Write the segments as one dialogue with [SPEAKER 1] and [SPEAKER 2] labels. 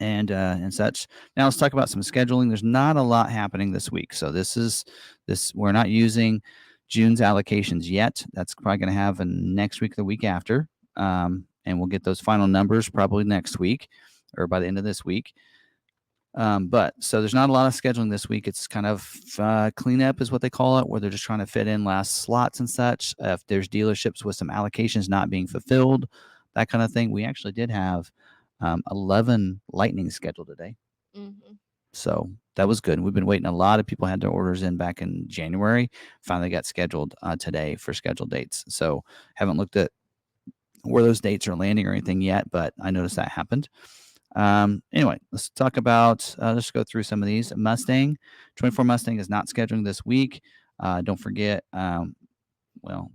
[SPEAKER 1] and such. Now let's talk about some scheduling. There's not a lot happening this week, so we're not using June's allocations yet. That's probably going to have a next week, the week after, and we'll get those final numbers probably next week or by the end of this week. But so there's not a lot of scheduling this week. It's kind of cleanup is what they call it, where they're just trying to fit in last slots and such. If there's dealerships with some allocations not being fulfilled, that kind of thing. We actually did have 11 lightning scheduled today.
[SPEAKER 2] Mm-hmm.
[SPEAKER 1] So that was good. We've been waiting. A lot of people had their orders in back in January. Finally got scheduled today for scheduled dates. So haven't looked at where those dates are landing or anything yet, but I noticed that happened. Anyway, let's talk about, let's go through some of these. Mustang, 24 Mustang is not scheduling this week. Don't forget, well,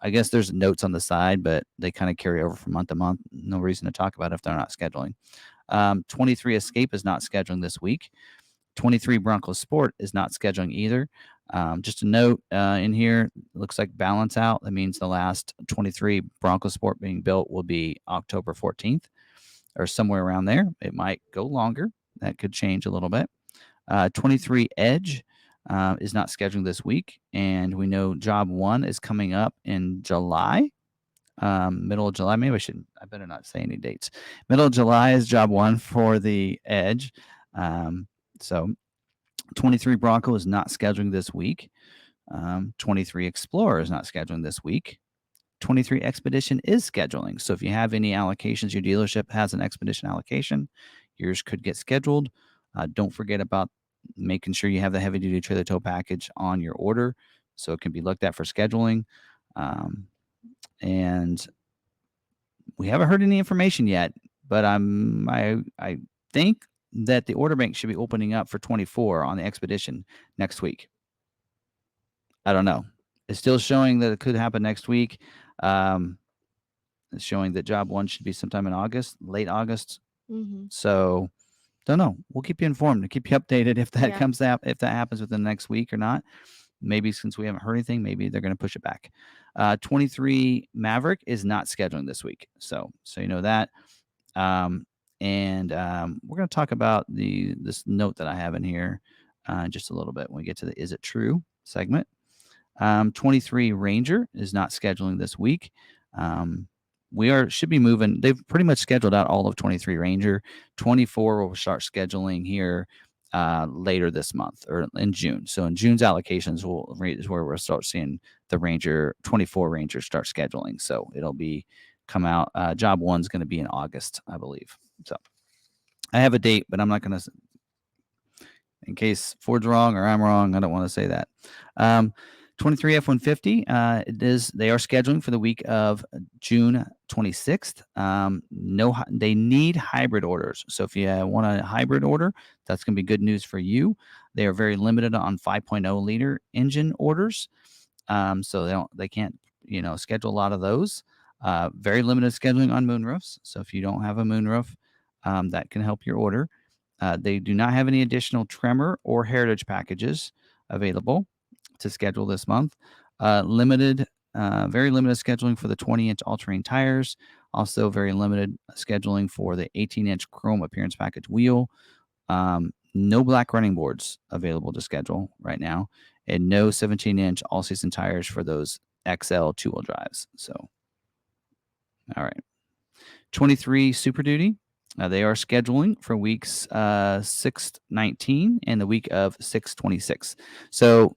[SPEAKER 1] I guess there's notes on the side, but they kind of carry over from month to month. No reason to talk about it if they're not scheduling. 23 Escape is not scheduling this week. 23 Bronco Sport is not scheduling either. Just a note in here, looks like balance out. That means the last 23 Bronco Sport being built will be October 14th or somewhere around there. It might go longer. That could change a little bit. 23 Edge is not scheduling this week. And we know Job 1 is coming up in July. Middle of July. Maybe I better not say any dates. Middle of July is Job 1 for the Edge. So 23 Bronco is not scheduling this week. 23 Explorer is not scheduling this week. 23 Expedition is scheduling. So if you have any allocations, your dealership has an Expedition allocation, yours could get scheduled. Don't forget about making sure you have the heavy duty trailer tow package on your order so it can be looked at for scheduling. And we haven't heard any information yet, but I think that the order bank should be opening up for 24 on the Expedition next week. I don't know. It's still showing that it could happen next week. It's showing that Job 1 should be sometime in August, late August.
[SPEAKER 2] Mm-hmm.
[SPEAKER 1] So don't know. We'll keep you informed and keep you updated if that
[SPEAKER 2] Yeah.
[SPEAKER 1] if that happens within the next week or not. Maybe since we haven't heard anything, maybe they're going to push it back. 23 Maverick is not scheduling this week. So you know that. And we're going to talk about this note that I have in here just a little bit when we get to the Is It True segment. 23 Ranger is not scheduling this week. Should be moving. They've pretty much scheduled out all of 23 Ranger. 24 will start scheduling here later this month or in June. So in June's allocations is where we'll start seeing the Ranger 24 Ranger start scheduling. So it'll be come out. Job 1's going to be in August, I believe. So I have a date, but I'm not going to. In case Ford's wrong or I'm wrong, I don't want to say that. 23 F-150 they are scheduling for the week of June 26th. They need hybrid orders. So if you want a hybrid order, that's going to be good news for you. They are very limited on 5.0 liter engine orders. So they can't schedule a lot of those. Very limited scheduling on moonroofs. So if you don't have a moonroof, that can help your order. They do not have any additional Tremor or Heritage packages available to schedule this month. Very limited scheduling for the 20-inch all-terrain tires. Also very limited scheduling for the 18-inch chrome appearance package wheel. No black running boards available to schedule right now. And no 17-inch all-season tires for those XL two-wheel drives. So, all right. 23 Super Duty. They are scheduling for weeks 6/19 and the week of 6/26. So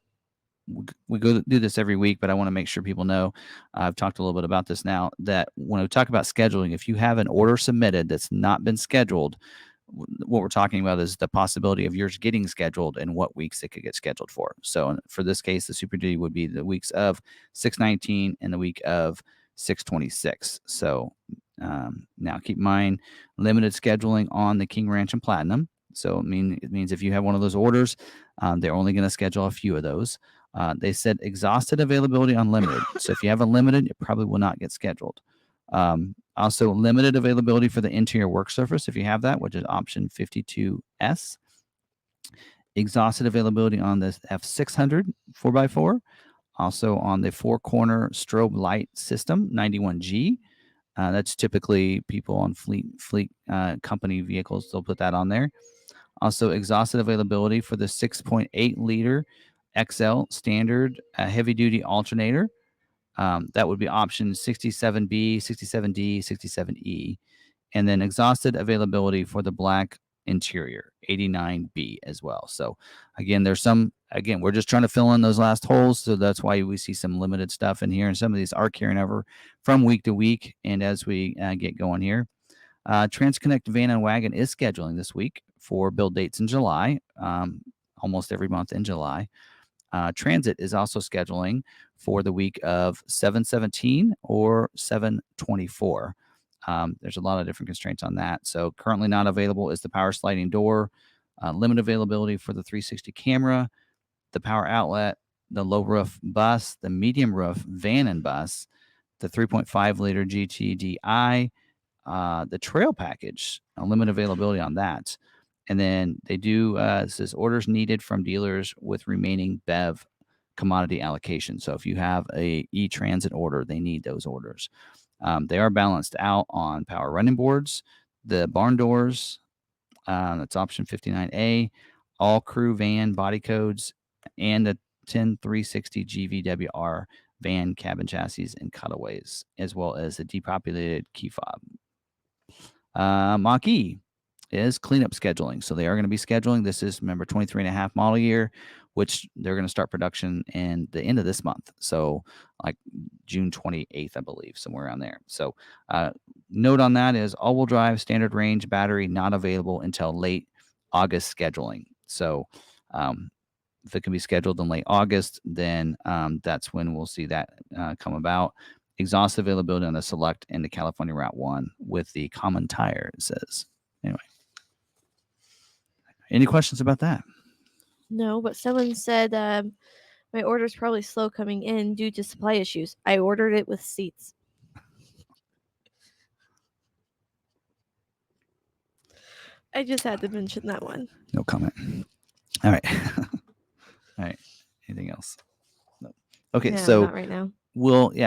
[SPEAKER 1] we go do this every week, but I want to make sure people know, I've talked a little bit about this now, that when we talk about scheduling, if you have an order submitted that's not been scheduled, what we're talking about is the possibility of yours getting scheduled and what weeks it could get scheduled for. So for this case, the Super Duty would be the weeks of 6/19 and the week of 6/26. So now keep in mind, limited scheduling on the King Ranch and Platinum. So it means if you have one of those orders, they're only going to schedule a few of those. They said exhausted availability unlimited. So if you have a limited, it probably will not get scheduled. Also, limited availability for the interior work surface, if you have that, which is option 52S. Exhausted availability on the F600 4x4. Also on the four-corner strobe light system, 91G. That's typically people on fleet company vehicles. They'll put that on there. Also, exhausted availability for the 6.8 liter XL standard heavy duty alternator. That would be option 67B, 67D, 67E. And then exhausted availability for the black interior 89B as well. So again, we're just trying to fill in those last holes. So that's why we see some limited stuff in here. And some of these are carrying over from week to week. And as we get going here, Transconnect Van and Wagon is scheduling this week for build dates in July, almost every month in July. Transit is also scheduling for the week of 7/17 or 7/24. There's a lot of different constraints on that. So currently not available is the power sliding door, limited availability for the 360 camera, the power outlet, the low roof bus, the medium roof van and bus, the 3.5 liter GTDI, the trail package, limited availability on that. And then they do, it says orders needed from dealers with remaining BEV commodity allocation. So if you have a e-transit order, they need those orders. They are balanced out on power running boards, the barn doors, that's option 59A, all crew van body codes, and a 10360 GVWR van cabin chassis and cutaways, as well as a depopulated key fob. Mach-E is cleanup scheduling. So they are going to be scheduling. This is, remember, 23 and a half model year, which they're going to start production in the end of this month. So like June 28th, I believe, somewhere around there. So note on that is all-wheel drive, standard range, battery not available until late August scheduling. So if it can be scheduled in late August, then that's when we'll see that come about. Exhaust availability on the Select and the California Route 1 with the common tire, it says. Anyway. Any questions about that?
[SPEAKER 2] No, but someone said my order's probably slow coming in due to supply issues. I ordered it with seats. I just had to mention that one.
[SPEAKER 1] No comment. All right. All right. Anything else? No. Okay,
[SPEAKER 2] No,
[SPEAKER 1] so
[SPEAKER 2] not right now.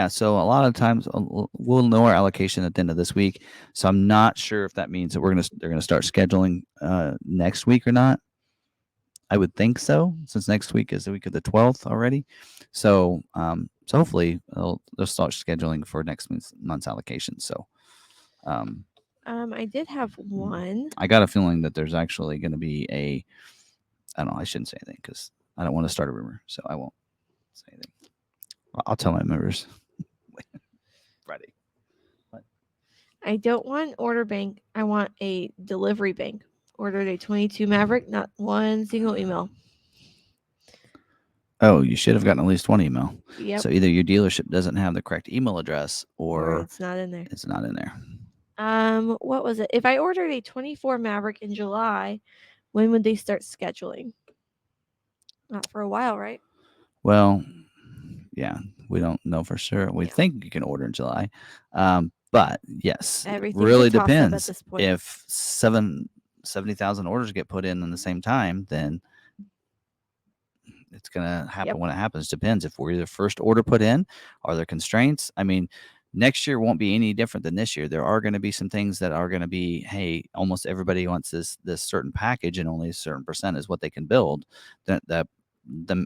[SPEAKER 1] so a lot of times we'll know our allocation at the end of this week. So I'm not sure if that means that they're gonna start scheduling next week or not. I would think so, since next week is the week of the 12th already. So so hopefully they'll start scheduling for next month's allocation. So
[SPEAKER 2] I did have one.
[SPEAKER 1] I got a feeling that there's actually going to be I don't know, I shouldn't say anything because I don't want to start a rumor, so I won't say anything. I'll tell my members Friday. What?
[SPEAKER 2] I don't want order bank. I want a delivery bank. Ordered a 22 Maverick, not one single email.
[SPEAKER 1] Oh, you should have gotten at least one email.
[SPEAKER 2] Yep.
[SPEAKER 1] So either your dealership doesn't have the correct email address or
[SPEAKER 2] it's not in there.
[SPEAKER 1] It's not in there.
[SPEAKER 2] What was it? If I ordered a 24 Maverick in July, when would they start scheduling? Not for a while, right?
[SPEAKER 1] Well, yeah, we don't know for sure. We think you can order in July. But yes,
[SPEAKER 2] everything
[SPEAKER 1] really
[SPEAKER 2] toss up
[SPEAKER 1] depends.
[SPEAKER 2] at this point.
[SPEAKER 1] If 70,000 orders get put in the same time, then it's going to happen when it happens. Depends if we're the first order put in. Are there constraints? I mean, next year won't be any different than this year. There are going to be some things that are going to be, hey, almost everybody wants this certain package and only a certain percent is what they can build. The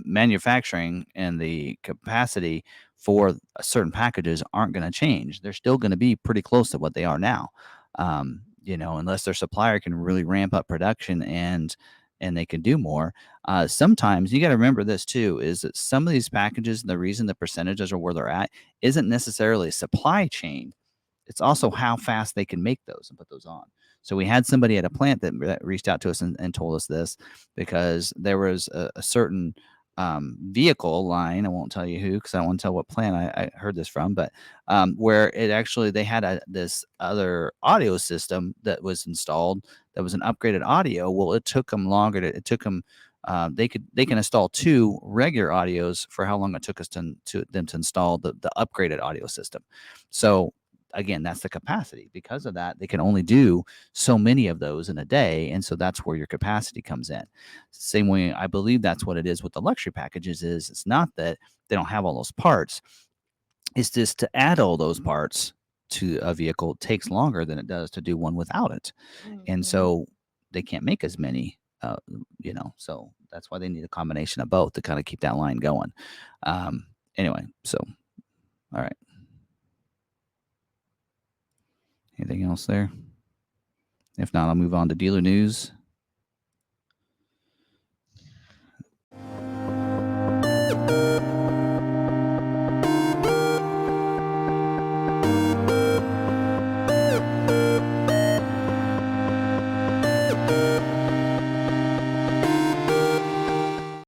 [SPEAKER 1] manufacturing and the capacity for certain packages aren't going to change. They're still going to be pretty close to what they are now. Unless their supplier can really ramp up production and they can do more. Sometimes you got to remember this too, is that some of these packages, and the reason the percentages are where they're at isn't necessarily supply chain. It's also how fast they can make those and put those on. So we had somebody at a plant that reached out to us and told us this because there was a certain vehicle line. I won't tell you who because I don't want to tell what plant I heard this from, but where it actually they had this other audio system that was installed that was an upgraded audio. Well, it took them longer. It took them. They can install 2 regular audios for how long it took us to them to install the upgraded audio system. So again, that's the capacity. Because of that, they can only do so many of those in a day, and so that's where your capacity comes in. Same way, I believe that's what it is with the luxury packages. It's not that they don't have all those parts. It's just to add all those parts, to a vehicle takes longer than it does to do one without it. And so they can't make as many, so that's why they need a combination of both to kind of keep that line going. Anyway, so, all right. Anything else there? If not, I'll move on to dealer news.